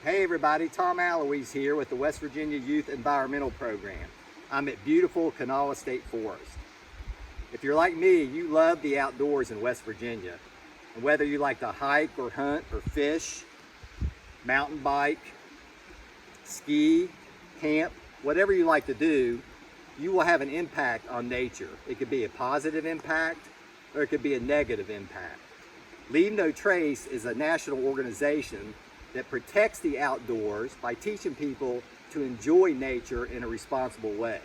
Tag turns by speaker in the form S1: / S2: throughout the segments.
S1: Hey everybody, Tom Aluise here with the West Virginia Youth Environmental Program. I'm at beautiful Kanawha State Forest. If you're like me, you love the outdoors in West Virginia. And whether you like to hike or hunt or fish, mountain bike, ski, camp, whatever you like to do, you will have an impact on nature. It could be a positive impact or it could be a negative impact. Leave No Trace is a national organization that protects the outdoors by teaching people to enjoy nature in a responsible way.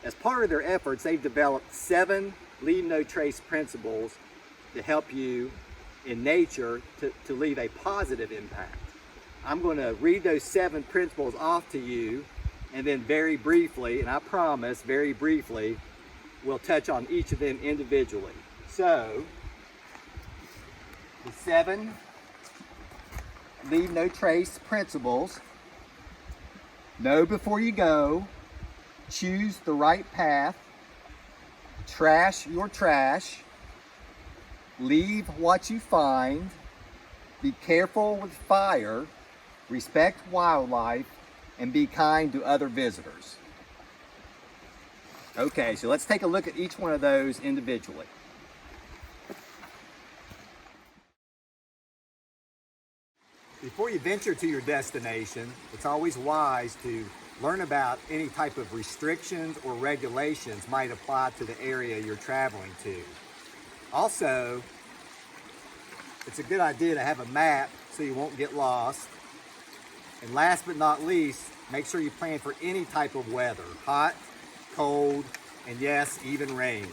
S1: As part of their efforts, they've developed 7 Leave No Trace principles to help you in nature to leave a positive impact. I'm going to read those 7 principles off to you, and then very briefly, and I promise very briefly, we'll touch on each of them individually. So, the 7 Leave No Trace principles: know before you go, choose the right path, trash your trash, leave what you find, be careful with fire, respect wildlife, and be kind to other visitors. Okay, so let's take a look at each one of those individually. Before you venture to your destination, it's always wise to learn about any type of restrictions or regulations might apply to the area you're traveling to. Also, it's a good idea to have a map so you won't get lost. And last but not least, make sure you plan for any type of weather: hot, cold, and yes, even rain.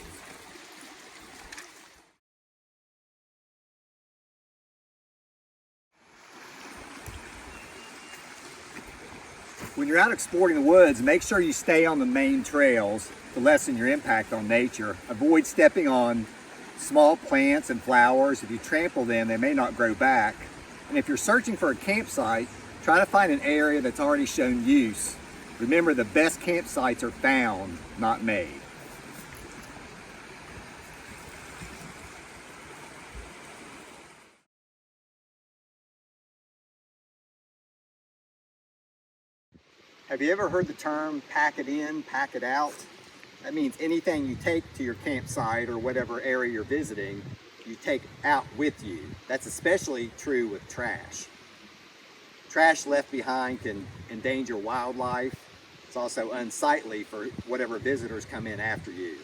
S1: When you're out exploring the woods, make sure you stay on the main trails to lessen your impact on nature. Avoid stepping on small plants and flowers. If you trample them, they may not grow back. And if you're searching for a campsite, try to find an area that's already shown use. Remember, the best campsites are found, not made. Have you ever heard the term pack it in, pack it out? That means anything you take to your campsite or whatever area you're visiting, you take out with you. That's especially true with trash. Trash left behind can endanger wildlife. It's also unsightly for whatever visitors come in after you.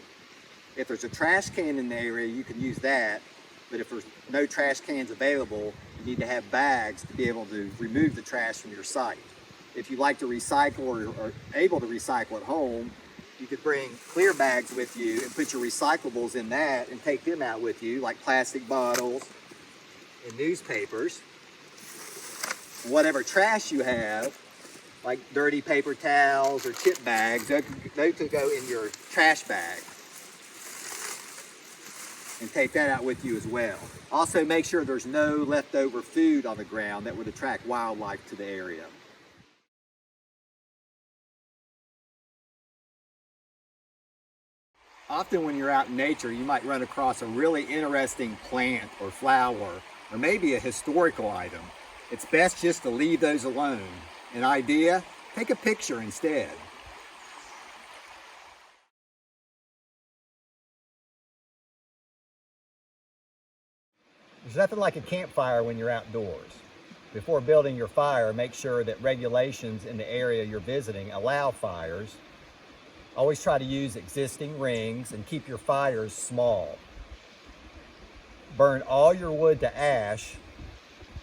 S1: If there's a trash can in the area, you can use that. But if there's no trash cans available, you need to have bags to be able to remove the trash from your site. If you like to recycle or are able to recycle at home, you could bring clear bags with you and put your recyclables in that and take them out with you, like plastic bottles and newspapers. Whatever trash you have, like dirty paper towels or chip bags, those could go in your trash bag and take that out with you as well. Also, make sure there's no leftover food on the ground that would attract wildlife to the area. Often when you're out in nature, you might run across a really interesting plant or flower, or maybe a historical item. It's best just to leave those alone. An idea? Take a picture instead. There's nothing like a campfire when you're outdoors. Before building your fire, make sure that regulations in the area you're visiting allow fires. Always try to use existing rings and keep your fires small. Burn all your wood to ash,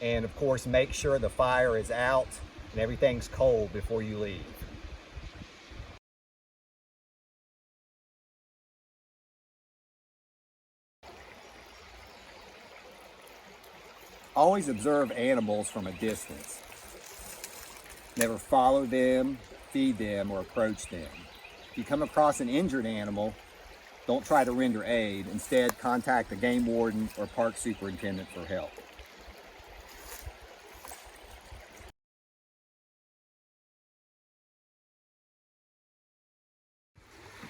S1: and of course make sure the fire is out and everything's cold before you leave. Always observe animals from a distance. Never follow them, feed them, or approach them. If you come across an injured animal, don't try to render aid. Instead, contact the game warden or park superintendent for help.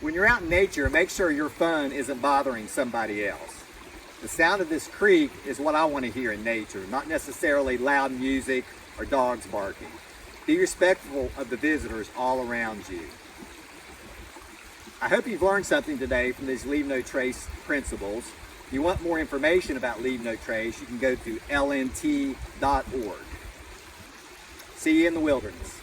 S1: When you're out in nature, make sure your fun isn't bothering somebody else. The sound of this creek is what I want to hear in nature, not necessarily loud music or dogs barking. Be respectful of the visitors all around you. I hope you've learned something today from these Leave No Trace principles. If you want more information about Leave No Trace, you can go to lnt.org. See you in the wilderness.